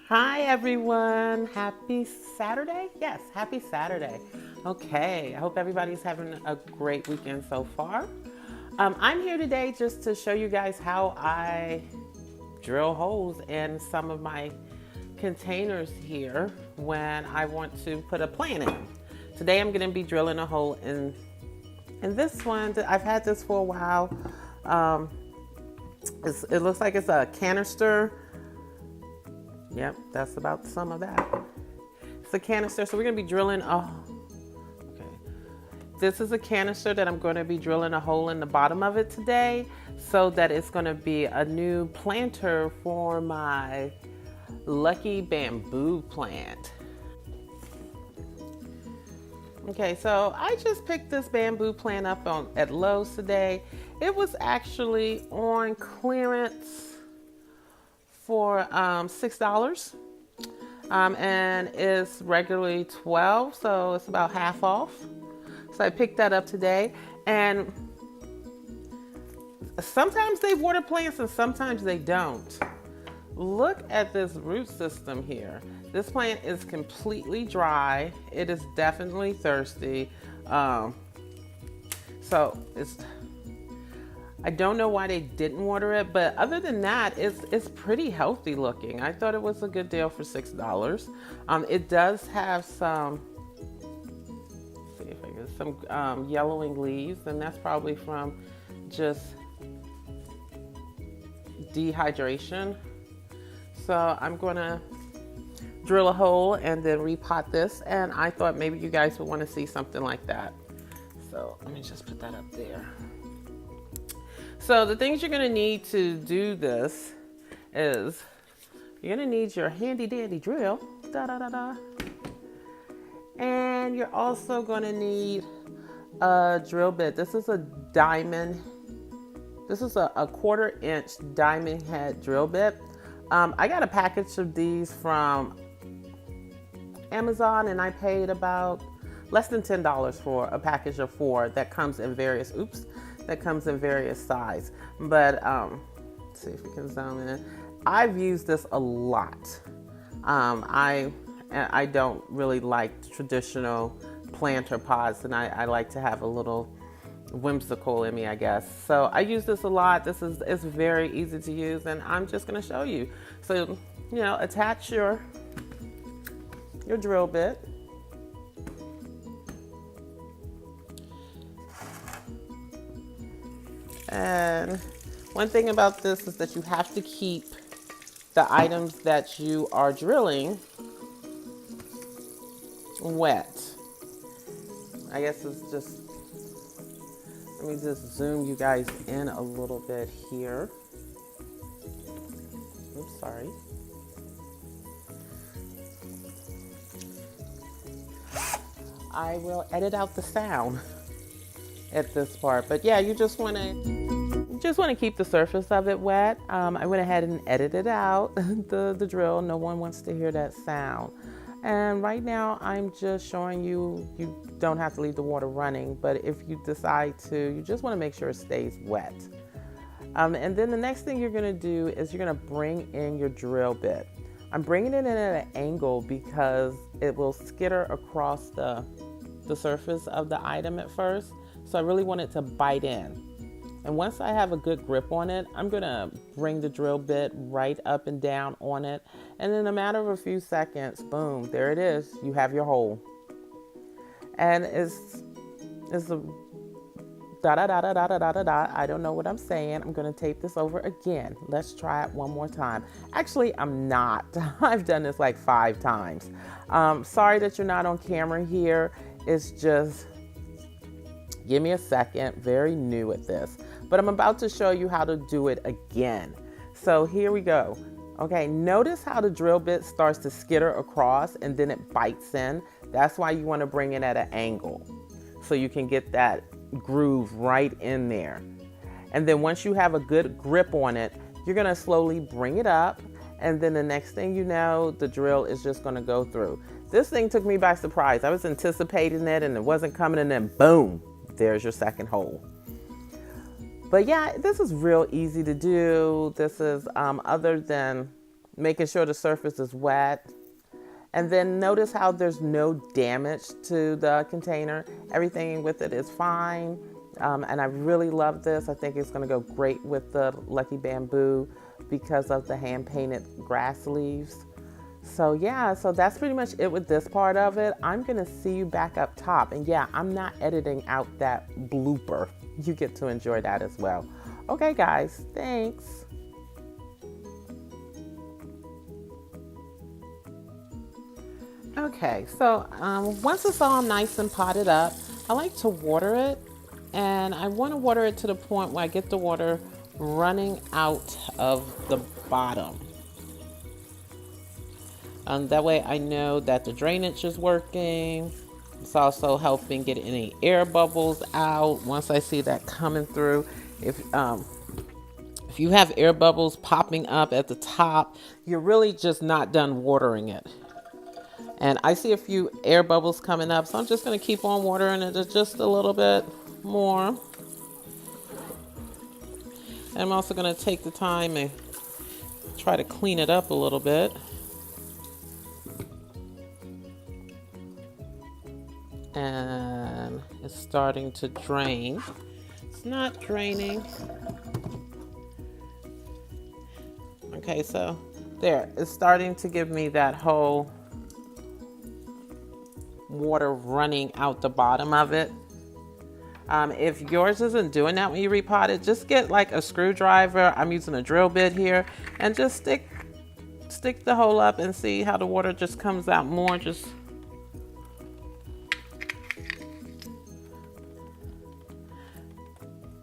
Hi everyone, happy Saturday? Yes, happy Saturday. Okay, I hope everybody's having a great weekend so far. I'm here today just to show you guys how I drill holes in some of my containers here when I want to put a plant in. Today I'm going to be drilling a hole in this one. I've had this for a while. Um, it looks like it's a canister. Yep, that's about some of that. It's a canister, so we're gonna be drilling okay. This is a canister that I'm gonna be drilling a hole in the bottom of it today so that it's gonna be a new planter for my lucky bamboo plant. Okay, so I just picked this bamboo plant up at Lowe's today. It was actually on clearance for $6, and it's regularly $12, so it's about half off. So I picked that up today, and sometimes they water plants and sometimes they don't. Look at this root system here. This plant is completely dry. It is definitely thirsty. So I don't know why they didn't water it, but other than that, it's pretty healthy looking. I thought it was a good deal for $6. It does have some, let's see if I get some yellowing leaves, and that's probably from just dehydration. So I'm gonna drill a hole and then repot this, and I thought maybe you guys would want to see something like that. So let me just put that up there. So the things you're gonna need to do this is you're gonna need your handy dandy drill, and you're also gonna need a drill bit. This is a diamond. This is a 1/4 inch diamond head drill bit. I got a package of these from Amazon, and I paid about less than $10 for a package of 4 that comes in various size. But let's see if we can zoom in. I've used this a lot. I don't really like traditional planter pots, and I like to have a little whimsical in me, I guess. So I use this a lot. It's very easy to use, and I'm just going to show you. So, attach your drill bit. And one thing about this is that you have to keep the items that you are drilling wet. I guess it's just, let me just zoom you guys in a little bit here. Oops, sorry. I will edit out the sound at this part, but yeah, you just want to keep the surface of it wet. I went ahead and edited out the drill. No one wants to hear that sound. And right now I'm just showing you don't have to leave the water running, but if you decide to, you just want to make sure it stays wet. And then the next thing you're going to do is you're going to bring in your drill bit. I'm bringing it in at an angle because it will skitter across the surface of the item at first. So I really want it to bite in. And once I have a good grip on it, I'm gonna bring the drill bit right up and down on it. And in a matter of a few seconds, boom, there it is. You have your hole. And it's a da-da-da-da-da-da-da-da. I don't know what I'm saying. I'm gonna tape this over again. Let's try it one more time. Actually, I'm not. I've done this like 5 times. Sorry that you're not on camera here. It's just, give me a second, very new at this. But I'm about to show you how to do it again. So here we go. Okay, notice how the drill bit starts to skitter across and then it bites in. That's why you want to bring it at an angle so you can get that groove right in there. And then once you have a good grip on it, you're gonna slowly bring it up, and then the next thing you know, the drill is just gonna go through. This thing took me by surprise. I was anticipating it and it wasn't coming, and then boom, there's your second hole. But yeah, this is real easy to do. This is other than making sure the surface is wet. And then notice how there's no damage to the container. Everything with it is fine. And I really love this. I think it's gonna go great with the Lucky Bamboo because of the hand painted grass leaves. So yeah, so that's pretty much it with this part of it. I'm gonna see you back up top. And yeah, I'm not editing out that blooper. You get to enjoy that as well. Okay guys, thanks. Okay, so once it's all nice and potted up, I like to water it, and I want to water it to the point where I get the water running out of the bottom. That way I know that the drainage is working. It's also helping get any air bubbles out once I see that coming through. If you have air bubbles popping up at the top, you're really just not done watering it. And I see a few air bubbles coming up, so I'm just going to keep on watering it just a little bit more. And I'm also going to take the time and try to clean it up a little bit. And it's starting to drain. It's not draining. Okay, so there, it's starting to give me that whole water running out the bottom of it. If yours isn't doing that when you repot it, just get like a screwdriver. I'm using a drill bit here, and just stick the hole up and see how the water just comes out more. Just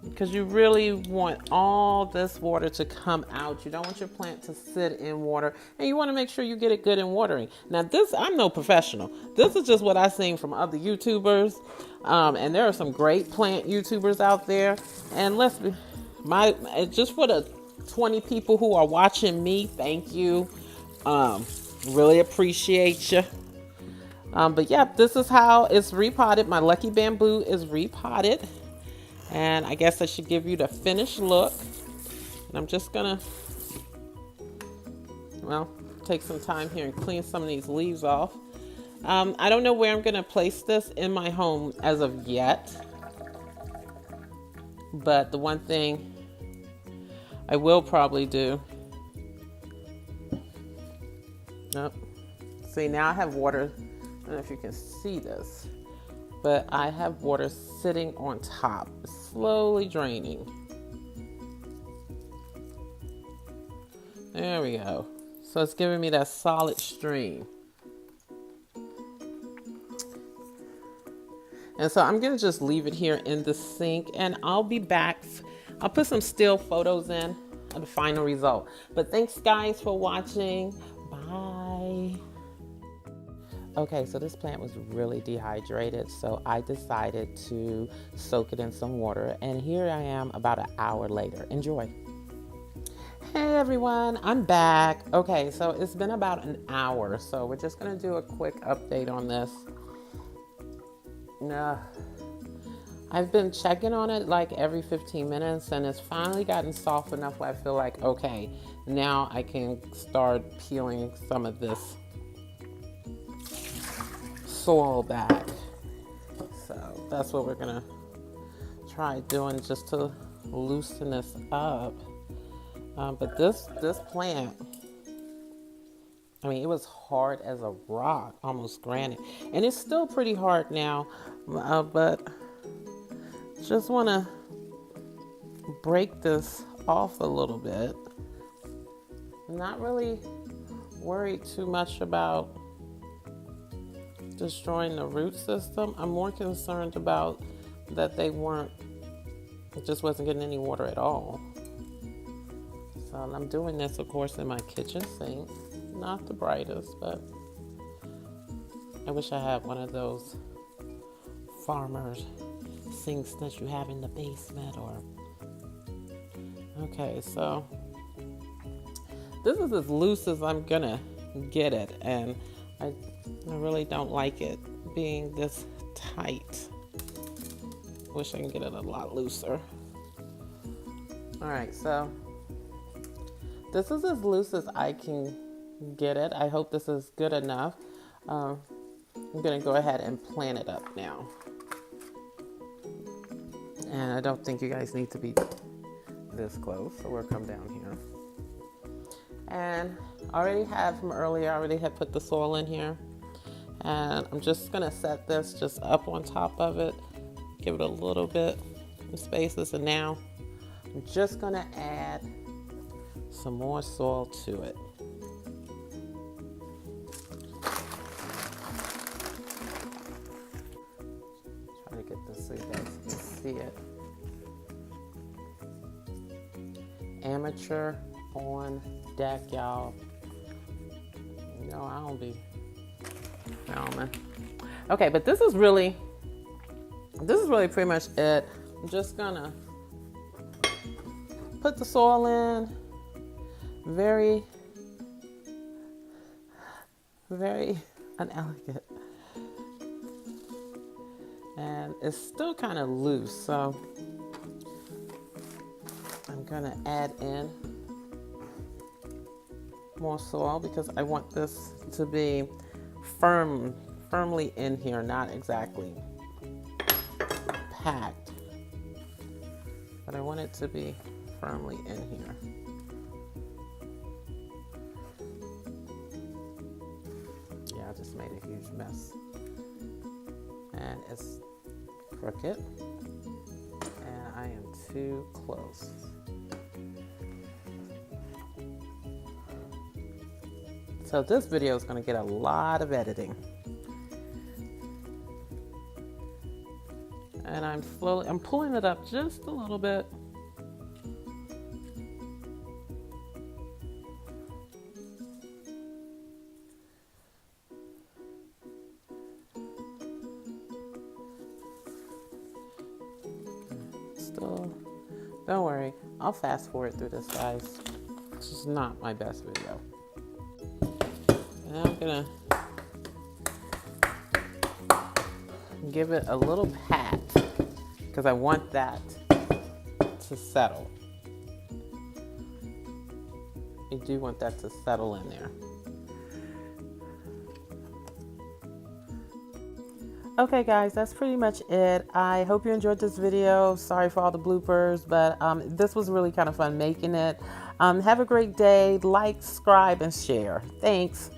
because you really want all this water to come out. You don't want your plant to sit in water, and you want to make sure you get it good in watering. Now this, I'm no professional. This is just what I've seen from other YouTubers, and there are some great plant YouTubers out there. And just for the 20 people who are watching me, thank you. Really appreciate you. But yeah, this is how it's repotted. My Lucky Bamboo is repotted. And I guess I should give you the finished look. And I'm just gonna, take some time here and clean some of these leaves off. I don't know where I'm gonna place this in my home as of yet. But the one thing I will probably do, see, now I have water. I don't know if you can see this, but I have water sitting on top, slowly draining. There we go. So it's giving me that solid stream. And so I'm gonna just leave it here in the sink, and I'll be back. I'll put some still photos in of the final result. But thanks guys for watching. Bye. Okay, so this plant was really dehydrated, so I decided to soak it in some water, and here I am about an hour later. Enjoy. Hey everyone, I'm back. Okay, so it's been about an hour, so we're just gonna do a quick update on this. I've been checking on it like every 15 minutes, and it's finally gotten soft enough where I feel like, okay, now I can start peeling some of this soil back. So that's what we're gonna try doing, just to loosen this up. But this plant, I mean, it was hard as a rock, almost granite, and it's still pretty hard now, but just want to break this off a little bit. Not really worried too much about destroying the root system. I'm more concerned about that it just wasn't getting any water at all. So I'm doing this, of course, in my kitchen sink. Not the brightest, but I wish I had one of those farmer's sinks that you have in the basement. Okay, so this is as loose as I'm gonna get it, and I really don't like it being this tight. Wish I can get it a lot looser. All right, so this is as loose as I can get it. I hope this is good enough. I'm going to go ahead and plant it up now. And I don't think you guys need to be this close, so we'll come down here. And I already have from earlier, I already had put the soil in here. And I'm just going to set this just up on top of it, give it a little bit of spaces. And now I'm just going to add some more soil to it. Try to get this so you guys can see it. Amateur on deck, y'all. You know, I don't be filming. Okay, but this is really pretty much it. I'm just gonna put the soil in. Very, very unelegant. And it's still kind of loose, so I'm gonna add in more soil because I want this to be firmly in here, not exactly packed, but I want it to be firmly in here. Yeah, I just made a huge mess. And it's crooked, and I am too close. So this video is going to get a lot of editing. And I'm pulling it up just a little bit. Still, don't worry, I'll fast forward through this, guys. This is not my best video. And I'm gonna give it a little pat because I want that to settle. I do want that to settle in there. Okay guys, that's pretty much it. I hope you enjoyed this video. Sorry for all the bloopers, but this was really kind of fun making it. Have a great day. Like, subscribe, and share. Thanks.